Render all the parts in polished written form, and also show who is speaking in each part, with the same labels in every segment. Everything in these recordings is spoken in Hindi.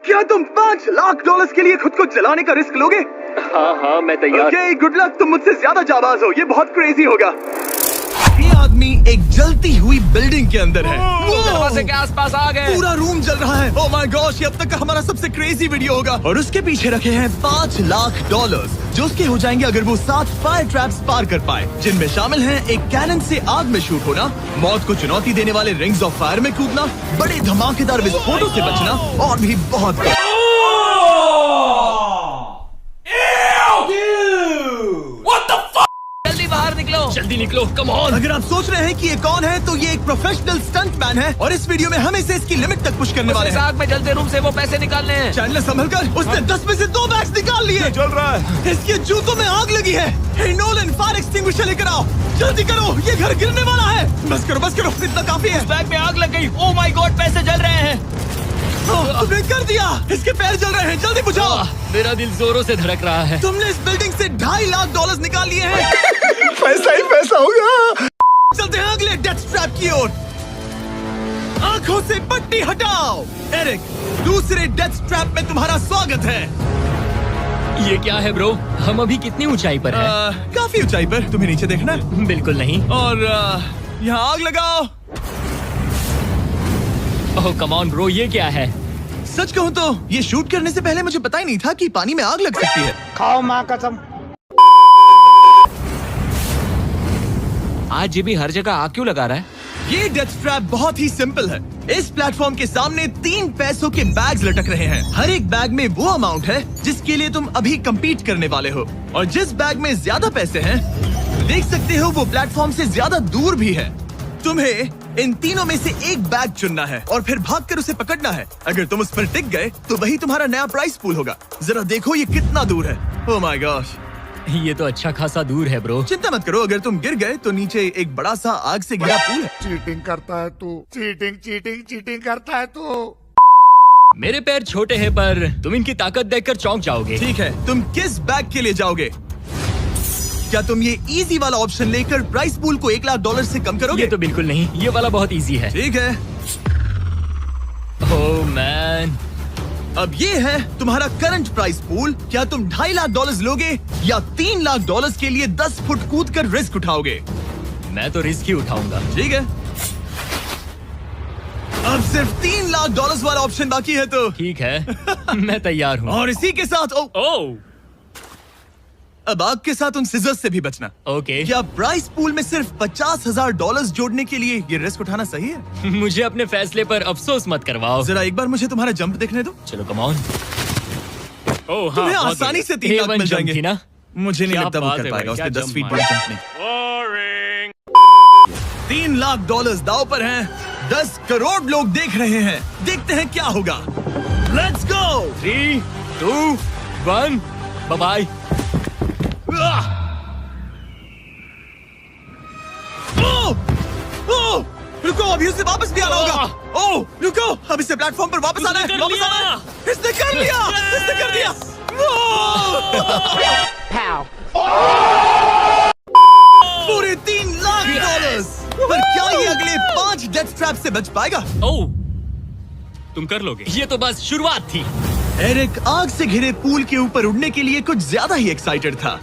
Speaker 1: क्या तुम $5 लाख के लिए खुद को जलाने का रिस्क लोगे?
Speaker 2: हाँ मैं तैयार।
Speaker 1: Okay, good luck. तुम मुझसे ज्यादा जाबाज हो, ये बहुत क्रेजी होगा। ये आदमी एक जलती हुई बिल्डिंग के अंदर है।
Speaker 2: दरवाजे के आसपास आ गए।
Speaker 1: पूरा रूम जल रहा है। ओह माय गॉश, ये अब तक का हमारा सबसे क्रेजी वीडियो होगा। और उसके पीछे रखे हैं $5 लाख, जो उसके हो जाएंगे अगर वो 7 फायर ट्रैप्स पार कर पाए, जिनमें शामिल हैं एक कैनन से आग में शूट होना, मौत को चुनौती देने वाले रिंग्स ऑफ फायर में कूदना, बड़े धमाकेदार विस्फोटों से बचना और भी बहुत कुछ।
Speaker 2: जल्दी निकलो, कम ऑन।
Speaker 1: अगर आप सोच रहे हैं कि ये कौन है, तो ये एक प्रोफेशनल स्टंटमैन है और इस वीडियो में हम इसे इसकी लिमिट तक पुश करने वाले हैं।
Speaker 2: आग में जलते रूम से वो पैसे निकालने हैं।
Speaker 1: चैनल संभल कर, उसने 10 में से 2 बैग्स निकाल लिए। चल रहा है। इसके जूतों में आग लगी है। हे नोलन, फायर एक्सटिंग्विशर लेकर आओ, जल्दी करो, ये घर गिरने वाला है। बस करो, इतना काफी है।
Speaker 2: बैग में आग लग गई। ओह माय गॉड, पैसे जल रहे हैं।
Speaker 1: तुमने कर दिया। इसके पैर जल रहे हैं, जल्दी बुझाओ।
Speaker 2: मेरा दिल जोरों से धड़क रहा है।
Speaker 1: तुमने इस बिल्डिंग से $2.5 लाख निकाल लिए हैं। पैसा ही पैसा होगा। चलते हैं अगले डेथ ट्रैप की ओर। आंखों से पट्टी हटाओ। एरिक, दूसरे डेथ ट्रैप में तुम्हारा स्वागत है।
Speaker 2: ये क्या है ब्रो? हम अभी कितनी ऊंचाई पर हैं?
Speaker 1: काफी ऊंचाई पर। तुम्हें नीचे देखना है?
Speaker 2: बिल्कुल नहीं।
Speaker 1: और यहाँ आग लगाओ।
Speaker 2: ओह कम ऑन ब्रो, ये क्या है?
Speaker 1: सच कहूँ तो ये शूट करने से पहले मुझे पता ही नहीं था कि पानी में आग लग सकती है।
Speaker 3: खाओ माँ कसम।
Speaker 2: आज ये भी हर जगह आग क्यों लगा रहा है?
Speaker 1: ये डेथ ट्रैप बहुत ही सिंपल है। इस प्लेटफॉर्म के सामने 3 पैसों के बैग्स लटक रहे हैं। हर एक बैग में वो अमाउंट है जिसके लिए तुम अभी compete करने वाले हो, और जिस बैग में ज्यादा पैसे हैं, देख सकते हो वो प्लेटफॉर्म से ज्यादा दूर भी है। तुम्हें इन तीनों में से एक बैग चुनना है और फिर भागकर उसे पकड़ना है। अगर तुम उस पर टिक गए तो वही तुम्हारा नया प्राइस पूल होगा। जरा देखो ये कितना दूर है। ओह माय गॉश,
Speaker 2: ये तो अच्छा खासा दूर है ब्रो।
Speaker 1: चिंता मत करो, अगर तुम गिर गए तो नीचे एक बड़ा सा आग से घिरा पूल है।
Speaker 3: चीटिंग करता है तू, चीटिंग करता है तू।
Speaker 2: मेरे पैर छोटे हैं पर तुम इनकी ताकत देखकर चौंक जाओगे।
Speaker 1: ठीक है, तुम किस बैग के लिए जाओगे? क्या तुम ये इजी वाला ऑप्शन लेकर प्राइस पूल को $1 लाख से कम करोगे?
Speaker 2: ये तो बिल्कुल नहीं, ये वाला बहुत इजी है।
Speaker 1: ठीक है।
Speaker 2: ओह मैन,
Speaker 1: अब ये है तुम्हारा करंट प्राइस पूल। क्या तुम $2.5 लाख लोगे या $3 लाख के लिए 10 फुट कूद कर रिस्क उठाओगे?
Speaker 2: मैं तो रिस्क ही उठाऊंगा।
Speaker 1: ठीक है, अब सिर्फ $3 लाख वाला ऑप्शन बाकी है तो
Speaker 2: ठीक है। मैं तैयार हूँ।
Speaker 1: और इसी के साथ
Speaker 2: ओह
Speaker 1: अब आग के साथ उन सिजर्स से भी बचना।
Speaker 2: ओके।
Speaker 1: क्या प्राइस पूल में सिर्फ $50,000 जोड़ने के लिए ये रिस्क उठाना सही है?
Speaker 2: मुझे अपने फैसले पर अफसोस मत करवाओ।
Speaker 1: जरा एक बार मुझे तुम्हारा जंप देखने दो।
Speaker 2: चलो कम ऑन। ओह हाँ,
Speaker 1: तुम्हें
Speaker 2: बहुत
Speaker 1: आसानी से
Speaker 2: बढ़िया।
Speaker 1: 3 लाख मिल
Speaker 2: A1 जंप
Speaker 1: जाएंगे
Speaker 2: थी ना?
Speaker 1: मुझे नहीं
Speaker 2: क्या
Speaker 1: लगता वो
Speaker 2: बात
Speaker 1: कर
Speaker 2: है
Speaker 1: पाएगा।
Speaker 2: भाई,
Speaker 1: उसके
Speaker 2: क्या
Speaker 1: 10 फीट
Speaker 2: जंप
Speaker 1: बड़े
Speaker 2: मारा।
Speaker 1: जंप नहीं। $3 लाख दांव पर हैं। 10 करोड़ लोग देख रहे हैं। देखते हैं क्या होगा। Let's go.
Speaker 2: 3, 2, 1, bye bye.
Speaker 1: रुको, अभी उसे वापस भी आना होगा। ओह रुको, अब इसे प्लेटफॉर्म पर वापस आना है। वापस आना है। इसने कर लिया। इसने कर दिया। पूरे $3 लाख। पर क्या ये अगले 5 डेथ ट्रैप से बच पाएगा?
Speaker 2: ओह तुम कर लोगे। ये तो बस शुरुआत थी।
Speaker 1: एरिक आग से घिरे पूल के ऊपर उड़ने के लिए कुछ ज्यादा ही एक्साइटेड था।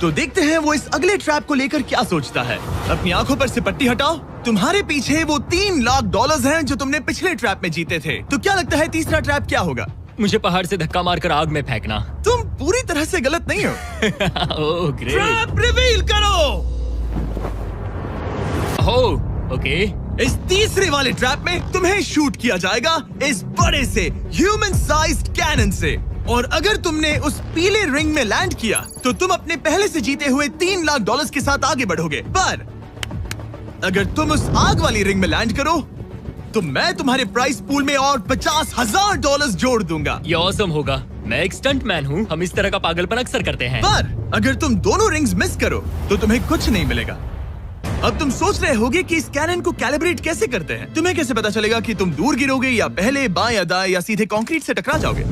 Speaker 1: तो देखते हैं वो इस अगले ट्रैप को लेकर क्या सोचता है। अपनी आंखों पर से पट्टी हटाओ। तुम्हारे पीछे वो $3 लाख हैं जो तुमने पिछले ट्रैप में जीते थे। तो क्या लगता है तीसरा ट्रैप क्या होगा?
Speaker 2: मुझे पहाड़ से धक्का मारकर आग में फेंकना।
Speaker 1: तुम पूरी तरह से गलत नहीं हो।
Speaker 2: Oh great.
Speaker 1: ट्रैप रिवील करो।
Speaker 2: Oh okay.
Speaker 1: इस तीसरे वाले ट्रैप में तुम्हें शूट किया जाएगा इस बड़े से ह्यूमन साइज्ड कैनन से, और अगर तुमने उस पीले रिंग में लैंड किया तो तुम अपने पहले से जीते हुए $3 लाख के साथ आगे बढ़ोगे। पर अगर तुम उस आग वाली रिंग में लैंड करो तो मैं तुम्हारे प्राइस पूल में और $50,000 जोड़ दूंगा।
Speaker 2: ये ऑसम होगा। मैं एक स्टंट मैन हूँ, हम इस तरह का पागलपन अक्सर करते हैं।
Speaker 1: पर अगर तुम दोनों रिंग्स मिस करो तो तुम्हें कुछ नहीं मिलेगा। अब तुम सोच रहे होगे कि इस कैनन को कैलिब्रेट कैसे करते हैं। तुम्हें कैसे पता चलेगा कि तुम दूर गिरोगे या पहले बाएं या दाएं या सीधे कंक्रीट से टकरा जाओगे?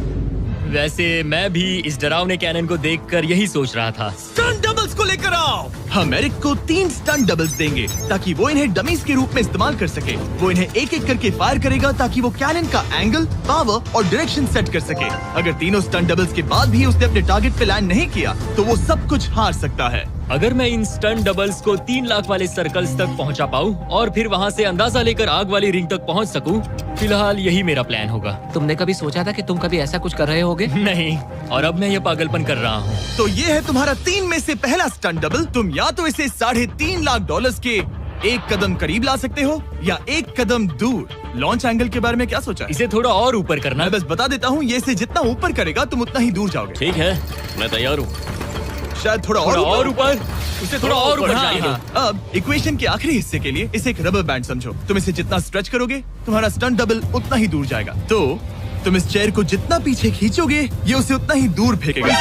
Speaker 2: वैसे मैं भी इस डरावने कैनन को देखकर यही सोच रहा था।
Speaker 1: स्टंट डबल्स को लेकर आओ। हम एरिक को 3 स्टंट डबल्स देंगे ताकि वो इन्हें डमीज के रूप में इस्तेमाल कर सके। वो इन्हें एक एक करके फायर करेगा ताकि वो कैनन का एंगल, पावर और डायरेक्शन सेट कर सके। अगर तीनों स्टंट डबल्स के बाद भी उसने अपने टारगेट पे लैंड नहीं किया तो वो सब कुछ हार सकता है।
Speaker 2: अगर मैं इन स्टंट डबल्स को 3 लाख वाले सर्कल्स तक पहुंचा पाऊं और फिर वहां से अंदाजा लेकर आग वाली रिंग तक पहुंच सकूं, फिलहाल यही मेरा प्लान होगा।
Speaker 4: तुमने कभी सोचा था कि तुम कभी ऐसा कुछ कर रहे होगे?
Speaker 2: नहीं, और अब मैं ये पागलपन कर रहा हूँ।
Speaker 1: तो ये है तुम्हारा 3 में से पहला स्टंट डबल। तुम या तो इसे $3.5 लाख के एक कदम करीब ला सकते हो या एक कदम दूर। लॉन्च एंगल के बारे में क्या सोचा है?
Speaker 2: इसे थोड़ा और ऊपर करना।
Speaker 1: मैं बस बता देता हूँ, ये इसे जितना ऊपर करेगा तुम उतना ही दूर जाओगे।
Speaker 2: ठीक है, मैं तैयार हूँ।
Speaker 1: शायद थोड़ा
Speaker 2: और ऊपर, उसे थोड़ा और ऊपर
Speaker 1: हाँ,
Speaker 2: चाहिए।
Speaker 1: हाँ। अब इक्वेशन के आखिरी हिस्से के लिए इसे एक रबर बैंड समझो। तुम इसे जितना स्ट्रेच करोगे तुम्हारा स्टंट डबल उतना ही दूर जाएगा। तो तुम इस चेयर को जितना पीछे खींचोगे ये उसे उतना ही दूर फेंकेगा।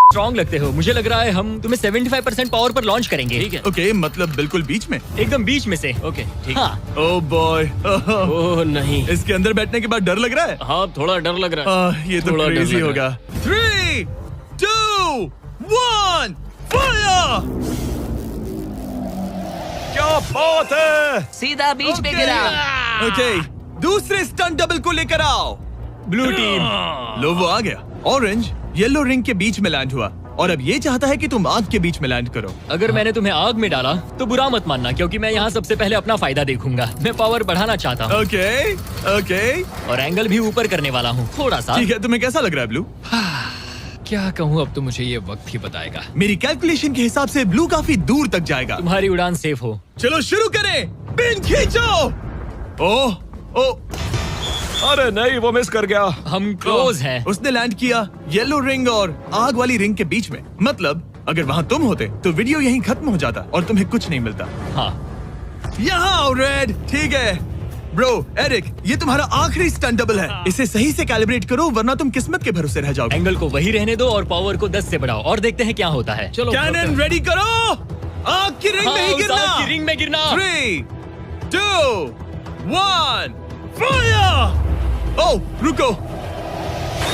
Speaker 2: स्ट्रॉन्ग लगते हो। मुझे लग रहा है हम तुम्हें 75% पावर पर लॉन्च करेंगे। ठीक है,
Speaker 1: ओके, मतलब बिल्कुल बीच में?
Speaker 2: एकदम बीच में से। ओके, ठीक। हाँ।
Speaker 1: ओह बॉय,
Speaker 2: ओह नहीं,
Speaker 1: इसके अंदर बैठने के बाद डर लग रहा है।
Speaker 2: हाँ थोड़ा डर लग रहा है।
Speaker 1: ये तो
Speaker 2: थोड़ा डर
Speaker 1: क्रेजी
Speaker 2: लग
Speaker 1: होगा।
Speaker 2: रहा
Speaker 1: 3, 2, 1, फायर! क्या बात है!
Speaker 4: सीधा बीच में गिरा।
Speaker 1: ओके, दूसरे स्टंट डबल को लेकर आओ।
Speaker 2: Blue team.
Speaker 1: लो वो आ गया। ऑरेंज येलो रिंग के बीच में लैंड हुआ और अब ये चाहता है कि तुम आग के बीच में लैंड करो।
Speaker 2: अगर मैंने तुम्हें आग में डाला तो बुरा मत मानना, क्योंकि मैं यहाँ सबसे पहले अपना फायदा देखूंगा। मैं पावर बढ़ाना चाहता हूँ।
Speaker 1: ओके, ओके,
Speaker 2: और एंगल भी ऊपर करने वाला हूँ थोड़ा सा।
Speaker 1: ठीक है। तुम्हें कैसा लग रहा है ब्लू?
Speaker 5: क्या कहूँ, अब तो मुझे ये वक्त ही बताएगा।
Speaker 1: मेरी कैलकुलेशन के हिसाब से ब्लू काफी दूर तक जाएगा।
Speaker 2: तुम्हारी उड़ान सेफ हो।
Speaker 1: चलो शुरू करें। पिन खींचो। ओह, ओह,
Speaker 6: अरे नहीं, वो मिस कर गया।
Speaker 2: हम क्लोज हैं।
Speaker 1: उसने लैंड किया येलो रिंग और आग वाली रिंग के बीच में। मतलब अगर वहाँ तुम होते तो वीडियो यहीं खत्म हो जाता और तुम्हें कुछ नहीं मिलता।
Speaker 2: हाँ,
Speaker 1: यहाँ आओ रेड। ठीक है ब्रो। एरिक, ये तुम्हारा आखिरी स्टंट डबल है। इसे सही से कैलिब्रेट करो वरना तुम किस्मत के भरोसे रह जाओगे।
Speaker 2: एंगल को वही रहने दो और पावर को 10 से बढ़ाओ और देखते हैं क्या होता है। चलो,
Speaker 1: कैनन रेडी करो। आग की रिंग में ही
Speaker 2: उस
Speaker 1: गिरना।
Speaker 2: आग की रिंग में गिरना।
Speaker 1: 3, 2, 1, फायर! ओह, रुको।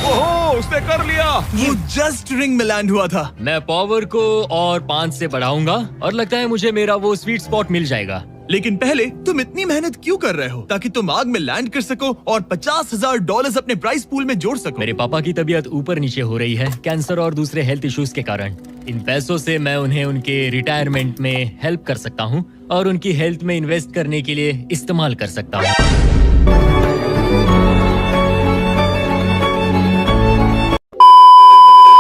Speaker 6: ओहो, उसने कर लिया।
Speaker 1: वो जस्ट रिंग में लैंड हुआ था।
Speaker 2: मैं पावर को और 5 से बढ़ाऊंगा और लगता है मुझे मेरा वो स्वीट स्पॉट मिल जाएगा।
Speaker 1: लेकिन पहले तुम इतनी मेहनत क्यों कर रहे हो? ताकि तुम आग में लैंड कर सको और $50,000 अपने प्राइस पूल में जोड़ सको।
Speaker 2: मेरे पापा की तबीयत ऊपर नीचे हो रही है, कैंसर और दूसरे हेल्थ इश्यूज के कारण। इन पैसों से मैं उन्हें उनके रिटायरमेंट में हेल्प कर सकता हूँ और उनकी हेल्थ में इन्वेस्ट करने के लिए इस्तेमाल कर सकता हूँ।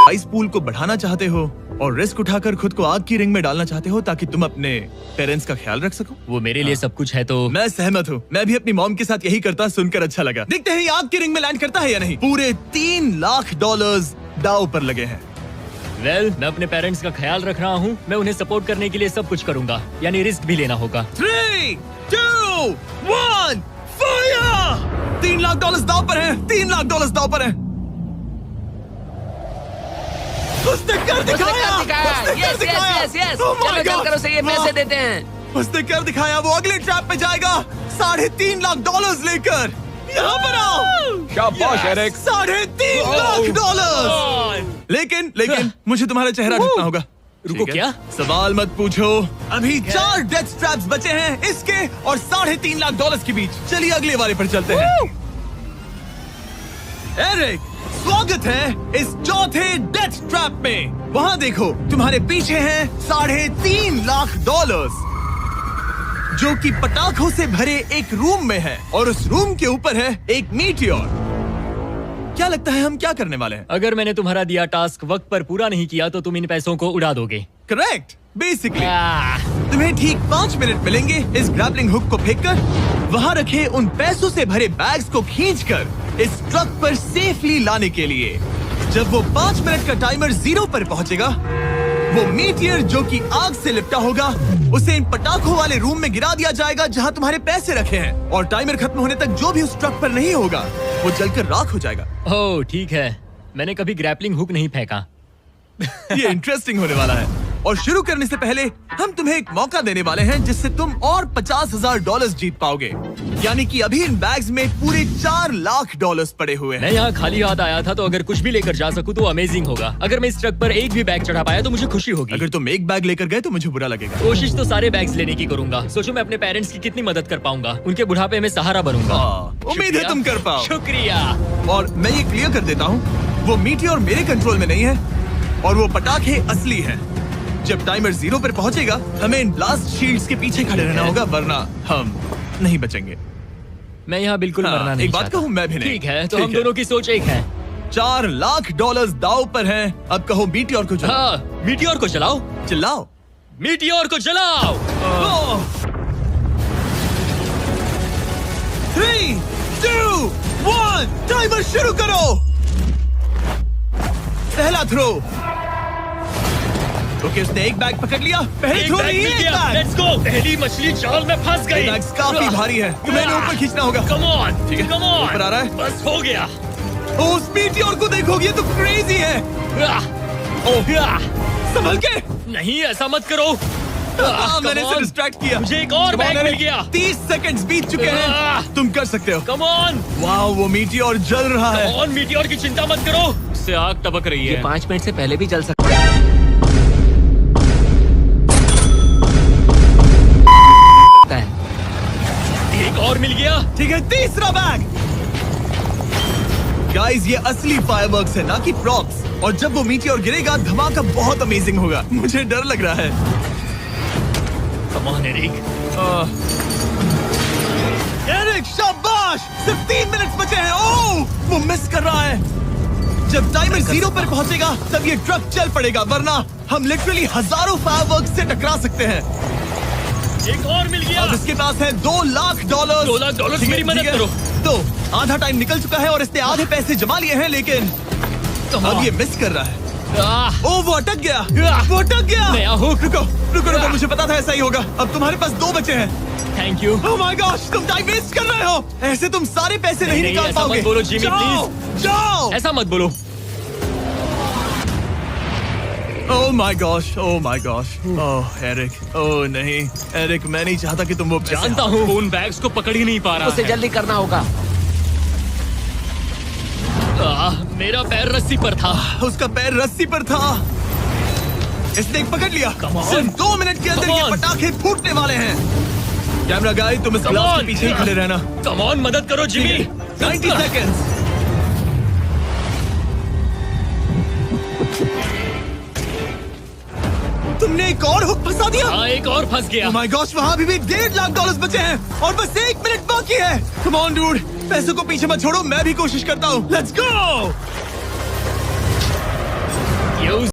Speaker 1: प्राइस पूल को बढ़ाना चाहते हो और रिस्क उठाकर खुद को आग की रिंग में डालना चाहते हो ताकि तुम अपने पेरेंट्स का ख्याल रख सको।
Speaker 2: वो मेरे लिए सब कुछ है तो
Speaker 1: मैं सहमत हूँ। मैं भी अपनी मॉम के साथ यही करता, सुनकर अच्छा लगा। देखते हैं ये आग की रिंग में लैंड करता है या नहीं। पूरे $3 लाख दांव पर लगे हैं।
Speaker 2: मैं अपने पेरेंट्स का ख्याल रख रहा हूँ। मैं उन्हें सपोर्ट करने के लिए सब कुछ करूंगा, यानी रिस्क भी लेना होगा।
Speaker 1: 3, 2, 1, फायर! $3 लाख दांव पर है। $3 लाख दांव पर है। उसने कर दिखाया।
Speaker 4: Yes yes yes. चलो चल कर उसे ये पैसे देते हैं।
Speaker 1: उसने कर दिखाया। वो अगले ट्रैप पे जाएगा $3.5 लाख लेकर। यहाँ पर आओ।
Speaker 6: शाबाश एरिक।
Speaker 1: $3.5 लाख। लेकिन मुझे तुम्हारा चेहरा ढूंढना होगा।
Speaker 2: रुको,
Speaker 1: ठीक है?
Speaker 2: क्या?
Speaker 1: सवाल मत पूछो। अभी 4 डेथ ट्रैप्स बचे हैं, इसके और $3.5 लाख के बीच। चलिए अगले वाले पर चलते हैं। एरिक, स्वागत है इस चौथे डेथ ट्रैप में। वहाँ देखो, तुम्हारे पीछे हैं $3.5 लाख, जो कि पटाखों से भरे एक रूम में है और उस रूम के ऊपर है एक मीटियोर। क्या लगता है हम क्या करने वाले हैं?
Speaker 2: अगर मैंने तुम्हारा दिया टास्क वक्त पर पूरा नहीं किया तो तुम इन पैसों को उड़ा दोगे।
Speaker 1: करेक्ट। बेसिकली तुम्हें ठीक 5 मिनट मिलेंगे इस ग्रैपलिंग हुक को फेंककर वहाँ रखे उन पैसों से भरे बैग्स को खींचकर इस ट्रक पर सेफली लाने के लिए। जब वो 5 मिनट का टाइमर 0 पर पहुंचेगा, वो मीटियर जो कि आग से लिपटा होगा उसे इन पटाखों वाले रूम में गिरा दिया जाएगा जहां तुम्हारे पैसे रखे हैं। और टाइमर खत्म होने तक जो भी उस ट्रक पर नहीं होगा वो जलकर राख हो जाएगा।
Speaker 2: ओह ठीक है, मैंने कभी ग्रैपलिंग हुक नहीं फेंका।
Speaker 1: ये इंटरेस्टिंग होने वाला है। और शुरू करने से पहले हम तुम्हें एक मौका देने वाले हैं जिससे तुम और $50,000 जीत पाओगे। यानी कि अभी इन बैग्स में पूरे $4 लाख पड़े हुए हैं।
Speaker 2: मैं यहाँ खाली हाथ आया था, तो अगर कुछ भी लेकर जा सकूं तो अमेजिंग होगा। अगर मैं इस ट्रक पर एक भी बैग चढ़ा पाया तो मुझे खुशी होगी।
Speaker 1: अगर तुम एक बैग लेकर गए तो मुझे बुरा लगेगा।
Speaker 2: कोशिश तो सारे बैग्स लेने की करूंगा। सोचो मैं अपने पेरेंट्स की कितनी मदद कर पाऊंगा। उनके बुढ़ापे में सहारा बनूंगा।
Speaker 1: उम्मीद है
Speaker 2: शुक्रिया।
Speaker 1: तुम कर पाओ।
Speaker 2: शुक्रिया।
Speaker 1: और मैं ये क्लियर कर देता हूँ, वो मीटियोर मेरे कंट्रोल में नहीं है और वो पटाखे असली हैं। जब टाइमर 0 पर पहुंचेगा हमें इन ब्लास्ट शील्ड्स के पीछे खड़े रहना होगा, वरना हम नहीं बचेंगे।
Speaker 2: मैं यहाँ बिल्कुल मरना नहीं
Speaker 1: एक बात
Speaker 2: चाहता।
Speaker 1: कहूँ, मैं भी नहीं।
Speaker 2: ठीक है, तो
Speaker 1: ठीक
Speaker 2: हम
Speaker 1: है।
Speaker 2: दोनों की सोच एक है।
Speaker 1: $4 लाख दाव पर हैं। अब कहो मीटियोर को चलाओ।
Speaker 2: हाँ, मीटियोर को चलाओ।
Speaker 1: चिल्लाओ।
Speaker 2: मीटियोर को चलाओ।
Speaker 1: 3, 2, 1 टाइमर शुरू करो। पहला थ्रो। ओके, उसने एक बैग पकड़ लिया। पहले
Speaker 2: एक
Speaker 1: थ्रो
Speaker 2: बैग
Speaker 1: नहीं,
Speaker 2: मिल
Speaker 1: एक
Speaker 2: गया।
Speaker 1: बैग।
Speaker 2: Let's go. पहली मछली जाल में फंस गई।
Speaker 1: बैग्स काफी भारी है, तुम्हें इन्हें ऊपर खींचना होगा।
Speaker 2: कम ऑन,
Speaker 1: ठीक है,
Speaker 2: कम ऑन।
Speaker 1: ऊपर आ रहा है।
Speaker 2: बस हो गया।
Speaker 1: उस मीटियोर को देखोगे तो क्रेजी है। संभल के।
Speaker 2: नहीं, ऐसा मत करो।
Speaker 1: मैंने इसे डिस्ट्रैक्ट किया।
Speaker 2: मुझे एक और बैग मिल गया।
Speaker 1: 30 सेकंड्स बीत चुके हैं। तुम कर सकते हो।
Speaker 2: कम ऑन,
Speaker 1: वाह, वो मीटियोर जल रहा है।
Speaker 2: Come on. मीटियोर की चिंता मत करो। इससे आग टपक रही
Speaker 4: ये
Speaker 2: है।
Speaker 4: 5 मिनट से पहले भी जल सकता है।
Speaker 2: एक और मिल गया।
Speaker 1: ठीक है, तीसरा बैग। गाइस, ये असली फायरवर्क्स है, ना कि प्रॉप्स। और जब वो मीटियोर गिरेगा धमाका बहुत अमेजिंग होगा। मुझे डर लग रहा है।
Speaker 2: Come on Eric.
Speaker 1: एरिक, शाबाश। सिर्फ 3 मिनट बचे हैं। ओह, वो मिस कर रहा है। जब टाइमर 0 पर पहुंचेगा तब ये ट्रक चल पड़ेगा, वरना हम लिटरली हजारों फायरवर्क्स से टकरा सकते हैं।
Speaker 2: एक और मिल गया।
Speaker 1: अब इसके पास है $2 लाख।
Speaker 2: $2 लाख
Speaker 1: ठीक है,
Speaker 2: मेरी मदद
Speaker 1: ठीक है।
Speaker 2: करो।
Speaker 1: तो आधा टाइम निकल चुका है और इसने आधे पैसे जमा लिए हैं, लेकिन अब ये मिस कर रहा है। ओह, वो अटक गया। वो अटक गया।
Speaker 2: नया हुक।
Speaker 1: रुको रुको रुको, मुझे पता था ऐसा ही होगा। अब तुम्हारे पास 2 बचे हैं।
Speaker 2: Thank you.
Speaker 1: Oh my gosh, तुम टाइम वेस्ट कर रहे हो। ऐसे तुम सारे पैसे नहीं निकाल
Speaker 2: ऐसा
Speaker 1: पाओगे।
Speaker 2: मत बोलो, जिमी,
Speaker 1: जाओ,
Speaker 2: प्लीज।
Speaker 1: जाओ।
Speaker 2: ऐसा मत बोलो।
Speaker 1: Oh my gosh, oh my gosh. Oh Eric, oh नहीं एरिक, मैं नहीं चाहता कि तुम वो पैसे
Speaker 2: जानता हूँ उन बैग्स को पकड़ ही नहीं पा रहा
Speaker 4: उसे
Speaker 2: है।
Speaker 4: जल्दी करना होगा।
Speaker 2: मेरा पैर रस्सी पर था।
Speaker 1: उसका पैर रस्सी पर था। इसने पकड़ लिया।
Speaker 2: Come on.
Speaker 1: सिर्फ 2 मिनट के अंदर
Speaker 2: Come
Speaker 1: ये
Speaker 2: on.
Speaker 1: पटाखे फूटने वाले हैं। कैमरा गाय, तुम इस
Speaker 2: Come
Speaker 1: ग्लास के
Speaker 2: on.
Speaker 1: पीछे ही खड़े रहना।
Speaker 2: कम ऑन, मदद करो जिमी।
Speaker 1: 90 सेकेंड्स। तुमने एक और हुक फंसा दिया।
Speaker 2: हाँ, एक और फंस गया।
Speaker 1: Oh my gosh, वहाँ अभी भी $1.5 लाख बचे हैं और बस 1 मिनट बाकी है। Come on, dude, पैसों को पीछे मत छोड़ो, मैं भी कोशिश करता हूँ। Let's go!